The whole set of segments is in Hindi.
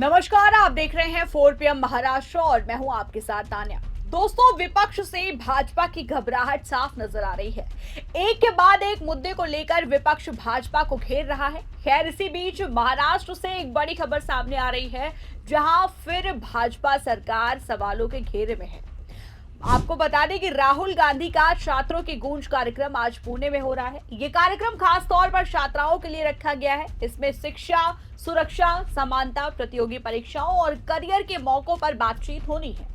नमस्कार, आप देख रहे हैं 4 PM महाराष्ट्र और मैं हूं आपके साथ तान्या। दोस्तों, विपक्ष से भाजपा की घबराहट साफ नजर आ रही है। एक के बाद एक मुद्दे को लेकर विपक्ष भाजपा को घेर रहा है। खैर, इसी बीच महाराष्ट्र से एक बड़ी खबर सामने आ रही है, जहां फिर भाजपा सरकार सवालों के घेरे में है। आपको बता दें कि राहुल गांधी का छात्रों की गूंज कार्यक्रम आज पुणे में हो रहा है। ये कार्यक्रम खास तौर पर छात्राओं के लिए रखा गया है। इसमें शिक्षा, सुरक्षा, समानता, प्रतियोगी परीक्षाओं और करियर के मौकों पर बातचीत होनी है।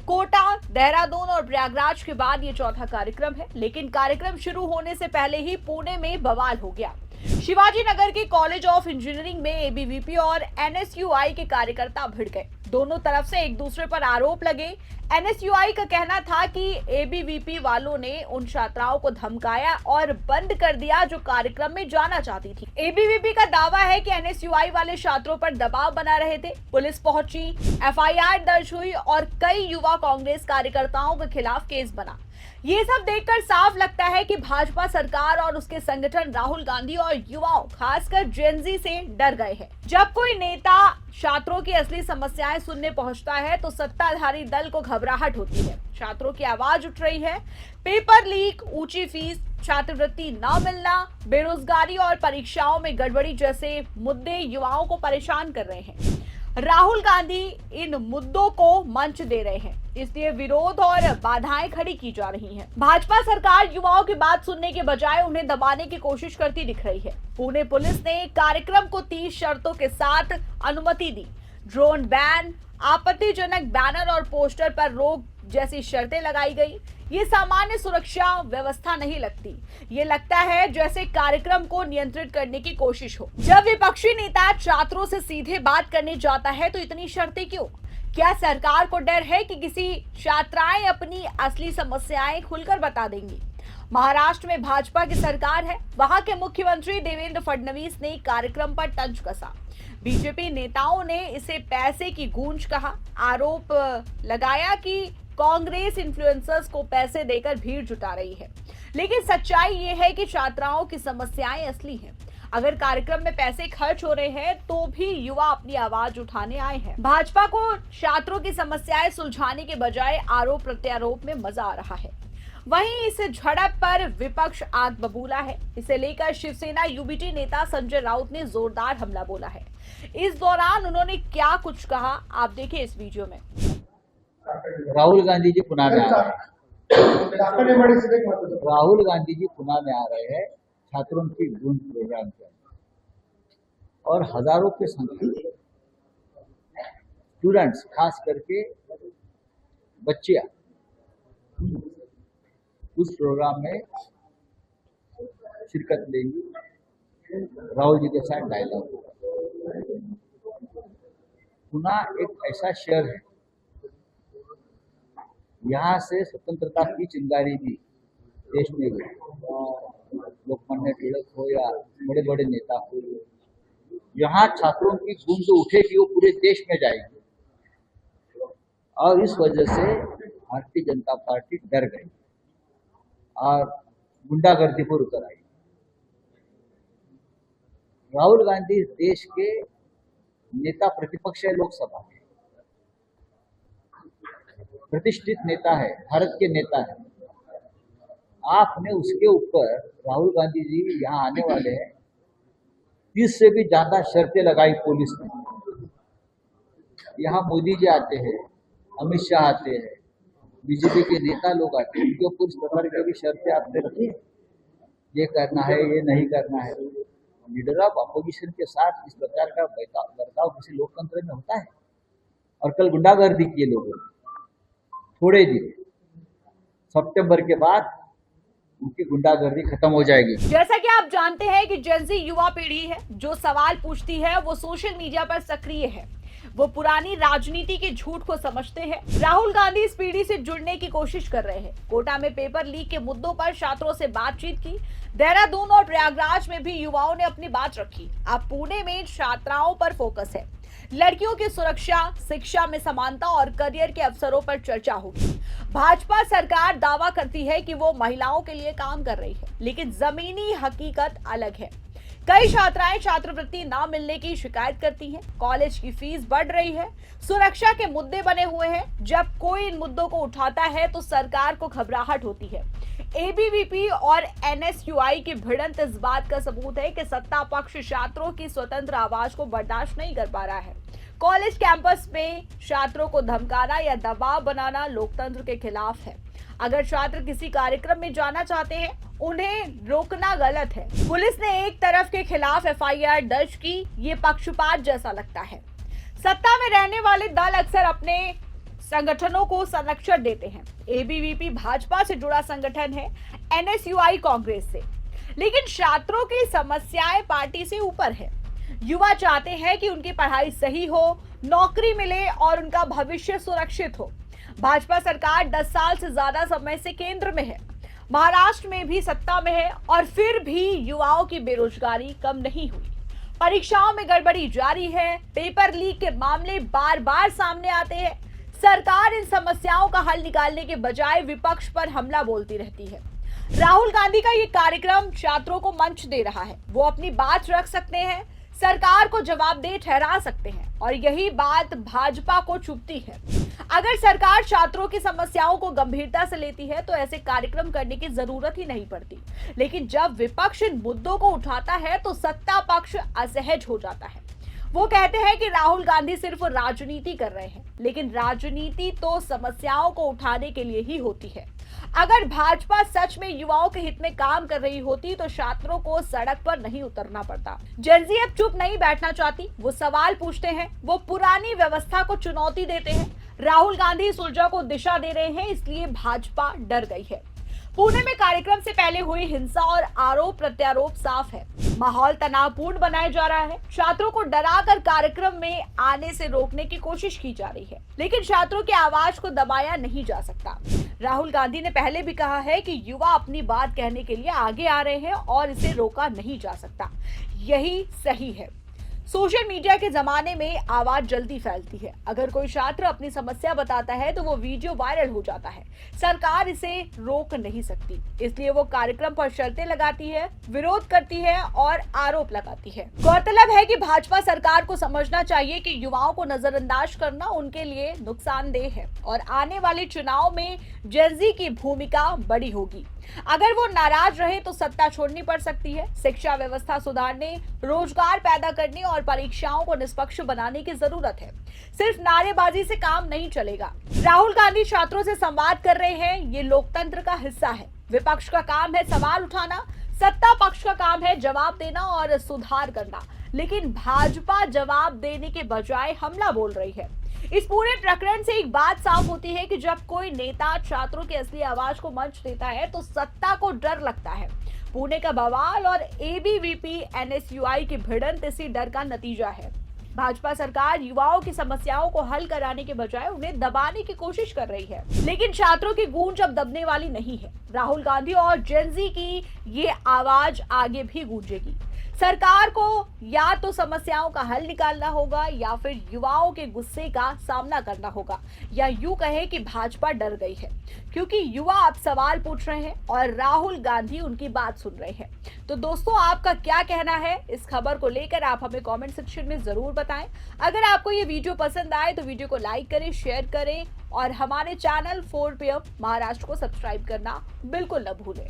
कोटा, देहरादून और प्रयागराज के बाद ये चौथा कार्यक्रम है, लेकिन कार्यक्रम शुरू होने से पहले ही पुणे में बवाल हो गया। शिवाजी नगर के कॉलेज ऑफ इंजीनियरिंग में एबीवीपी और एनएसयूआई के कार्यकर्ता भिड़ गए। दोनों तरफ से एक दूसरे पर आरोप लगे। एनएसयूआई का कहना था कि एबीवीपी वालों ने उन छात्राओं को धमकाया और बंद कर दिया जो कार्यक्रम में जाना चाहती थी। एबीवीपी का दावा है कि एनएसयूआई वाले छात्रों पर दबाव बना रहे थे। पुलिस पहुंची, एफआईआर दर्ज हुई और कई युवा कांग्रेस कार्यकर्ताओं के खिलाफ केस बना। ये सब देखकर साफ लगता है कि भाजपा सरकार और उसके संगठन राहुल गांधी और युवाओं, खासकर जेनजी से डर गए हैं। जब कोई नेता छात्रों की असली समस्याएं सुनने पहुंचता है तो सत्ताधारी दल को घबराहट होती है। छात्रों की आवाज उठ रही है। पेपर लीक, ऊंची फीस, छात्रवृत्ति न मिलना, बेरोजगारी और परीक्षाओं में गड़बड़ी जैसे मुद्दे युवाओं को परेशान कर रहे हैं। राहुल गांधी इन मुद्दों को मंच दे रहे हैं, इसलिए विरोध और बाधाएं खड़ी की जा रही हैं। भाजपा सरकार युवाओं की बात सुनने के बजाय उन्हें दबाने की कोशिश करती दिख रही है। पुणे पुलिस ने कार्यक्रम को 30 शर्तों के साथ अनुमति दी। ड्रोन बैन, आपत्तिजनक बैनर और पोस्टर पर रोक जैसी शर्तें लगाई गई। ये सामान्य सुरक्षा व्यवस्था नहीं लगती। ये लगता है जैसे कार्यक्रम को नियंत्रित करने की कोशिश हो। जब विपक्षी नेता छात्रों से सीधे बात करने जाता है तो इतनी शर्तें क्यों? क्या सरकार को डर है कि किसी छात्राएं अपनी असली समस्याएं खुलकर बता देंगी? महाराष्ट्र में भाजपा की सरकार है। वहां के मुख्यमंत्री देवेंद्र फडणवीस ने कार्यक्रम पर तंज कसा। बीजेपी नेताओं ने इसे पैसे की गूंज कहा। आरोप लगाया कि कांग्रेस इन्फ्लुएंसर्स को पैसे देकर भीड़ जुटा रही है। लेकिन सच्चाई ये है कि छात्राओं की समस्याएं असली हैं। अगर कार्यक्रम में पैसे खर्च हो रहे हैं तो भी युवा अपनी आवाज उठाने आए हैं। भाजपा को छात्रों की समस्याएं सुलझाने के बजाय आरोप प्रत्यारोप में मजा आ रहा है। वहीं इस झड़प पर विपक्ष आग बबूला है। इसे लेकर शिवसेना यूबीटी नेता संजय राउत ने जोरदार हमला बोला है। इस दौरान उन्होंने क्या कुछ कहा, आप देखिए इस वीडियो में। राहुल गांधी जी पुणे में आ रहे हैं। राहुल गांधी जी पुणे में आ रहे हैं छात्रों की गूंज प्रोग्राम के और हजारों के संख्या स्टूडेंट्स, खास करके बच्चियां, उस प्रोग्राम में शिरकत लेंगी। राहुल जी के साथ डायलॉग होगा। पुणे एक ऐसा शहर है, यहाँ से स्वतंत्रता की चिंगारी भी देश में गई। लोकमान्य तिलक हो या बड़े बड़े नेता हो, यहाँ छात्रों की गूंज उठेगी, वो पूरे देश में जाएगी। और इस वजह से भारतीय जनता पार्टी डर गई और गुंडागर्दी पर उतर आई। राहुल गांधी देश के नेता प्रतिपक्ष है, लोकसभा में प्रतिष्ठित नेता है, भारत के नेता है। आपने उसके ऊपर राहुल गांधी जी यहाँ आने वाले हैं, 30 से भी ज्यादा शर्तें लगाई पुलिस ने। यहाँ मोदी जी आते हैं, अमित शाह आते हैं, बीजेपी के नेता लोग आते हैं, उनके ऊपर इस प्रकार की भी शर्तें आपने रखी, ये करना है, ये नहीं करना है। लीडर ऑफ अपोजिशन के साथ इस प्रकार का बर्ताव किसी लोकतंत्र में होता है? और कल गुंडागर्दी किए लोगों ने। थोड़े दिन सितंबर के बाद उनकी गुंडागर्दी खत्म हो जाएगी। जैसा कि आप जानते हैं कि जेनजी युवा पीढ़ी है जो सवाल पूछती है, वो सोशल मीडिया पर सक्रिय है। वो पुरानी राजनीति के झूठ को समझते हैं। राहुल गांधी इस पीढ़ी से जुड़ने की कोशिश कर रहे हैं। कोटा में पेपर लीक के मुद्दों पर छात्रों से बातचीत की। देहरादून और प्रयागराज में भी युवाओं ने अपनी बात रखी। अब पुणे में छात्राओं पर फोकस है। लड़कियों की सुरक्षा, शिक्षा में समानता और करियर के अवसरों पर चर्चा होगी। भाजपा सरकार दावा करती है कि वो महिलाओं के लिए काम कर रही है, लेकिन जमीनी हकीकत अलग है। कई छात्राएं छात्रवृत्ति ना मिलने की शिकायत करती हैं, कॉलेज की फीस बढ़ रही है, सुरक्षा के मुद्दे बने हुए हैं। जब कोई इन मुद्दों को उठाता है तो सरकार को घबराहट होती है। एबीवीपी और एनएसयूआई की भिड़ंत इस बात का सबूत है कि सत्ता पक्ष छात्रों की स्वतंत्र आवाज को बर्दाश्त नहीं कर पा रहा है। कॉलेज कैंपस में छात्रों को धमकाना या दबाव बनाना लोकतंत्र के खिलाफ है। अगर छात्र किसी कार्यक्रम में जाना चाहते हैं, उन्हें रोकना गलत है। पुलिस ने एक तरफ के खिलाफ एफआईआर दर्ज की, ये पक्षपात जैसा लगता है। सत्ता में रहने वाले दल अक्सर अपने संगठनों को संरक्षण देते हैं। एबीवीपी भाजपा से जुड़ा संगठन है, एनएसयूआई कांग्रेस से, लेकिन छात्रों की समस्याएं पार्टी से ऊपर है। युवा चाहते हैं कि उनकी पढ़ाई सही हो, नौकरी मिले और उनका भविष्य सुरक्षित हो। भाजपा सरकार 10 साल से ज्यादा समय से केंद्र में है, महाराष्ट्र में भी सत्ता में है और फिर भी युवाओं की बेरोजगारी कम नहीं हुई। परीक्षाओं में गड़बड़ी जारी है, पेपर लीक के मामले बार बार सामने आते हैं। सरकार इन समस्याओं का हल निकालने के बजाय विपक्ष पर हमला बोलती रहती है। राहुल गांधी का ये कार्यक्रम छात्रों को मंच दे रहा है। वो अपनी बात रख सकते हैं, सरकार को जवाबदेह ठहरा सकते हैं और यही बात भाजपा को चुभती है। अगर सरकार छात्रों की समस्याओं को गंभीरता से लेती है तो ऐसे कार्यक्रम करने की जरूरत ही नहीं पड़ती। लेकिन जब विपक्ष इन मुद्दों को उठाता है तो सत्ता पक्ष असहज हो जाता है। वो कहते हैं कि राहुल गांधी सिर्फ राजनीति कर रहे हैं, लेकिन राजनीति तो समस्याओं को उठाने के लिए ही होती है। अगर भाजपा सच में युवाओं के हित में काम कर रही होती तो छात्रों को सड़क पर नहीं उतरना पड़ता। जेन ज़ी अब चुप नहीं बैठना चाहती, वो सवाल पूछते हैं, वो पुरानी व्यवस्था को चुनौती देते हैं। राहुल गांधी सुलझा को दिशा दे रहे हैं, इसलिए भाजपा डर गई है। पुणे में कार्यक्रम से पहले हुई हिंसा और आरोप प्रत्यारोप साफ है। माहौल तनावपूर्ण बनाया जा रहा है। छात्रों को डराकर कार्यक्रम में आने से रोकने की कोशिश की जा रही है, लेकिन छात्रों की आवाज को दबाया नहीं जा सकता। राहुल गांधी ने पहले भी कहा है कि युवा अपनी बात कहने के लिए आगे आ रहे हैं और इसे रोका नहीं जा सकता। यही सही है। सोशल मीडिया के जमाने में आवाज जल्दी फैलती है। अगर कोई छात्र अपनी समस्या बताता है तो वो वीडियो वायरल हो जाता है। सरकार इसे रोक नहीं सकती, इसलिए वो कार्यक्रम पर शर्तें लगाती है, विरोध करती है और आरोप लगाती है। गौरतलब है कि भाजपा सरकार को समझना चाहिए कि युवाओं को नजरअंदाज करना उनके लिए नुकसानदेह है और आने वाले चुनाव में जेन ज़ी की भूमिका बड़ी होगी। अगर वो नाराज रहे तो सत्ता छोड़नी पड़ सकती है। शिक्षा व्यवस्था सुधारने, रोजगार पैदा करने और परीक्षाओं को निष्पक्ष बनाने की जरूरत है। सिर्फ नारेबाजी से काम नहीं चलेगा। राहुल गांधी छात्रों से संवाद कर रहे हैं, ये लोकतंत्र का हिस्सा है। विपक्ष का काम है सवाल उठाना, सत्ता पक्ष का काम है जवाब देना और सुधार करना, लेकिन भाजपा जवाब देने के बजाय हमला बोल रही है। इस पूरे प्रकरण से एक बात साफ होती है कि जब कोई नेता छात्रों की असली आवाज को मंच देता है तो सत्ता को डर लगता है। पुणे का बवाल और एबीवीपी एनएसयूआई की भिड़ंत इसी डर का नतीजा है। भाजपा सरकार युवाओं की समस्याओं को हल कराने के बजाय उन्हें दबाने की कोशिश कर रही है, लेकिन छात्रों की गूंज अब दबने वाली नहीं है। राहुल गांधी और जेन ज़ी की ये आवाज आगे भी गूंजेगी। सरकार को या तो समस्याओं का हल निकालना होगा या फिर युवाओं के गुस्से का सामना करना होगा, या यूं कहें कि भाजपा डर गई है क्योंकि युवा अब सवाल पूछ रहे हैं और राहुल गांधी उनकी बात सुन रहे हैं। तो दोस्तों, आपका क्या कहना है इस खबर को लेकर, आप हमें कमेंट सेक्शन में जरूर बताएं। अगर आपको ये वीडियो पसंद आए तो वीडियो को लाइक करें, शेयर करें और हमारे चैनल 4 PM महाराष्ट्र को सब्सक्राइब करना बिल्कुल न भूलें।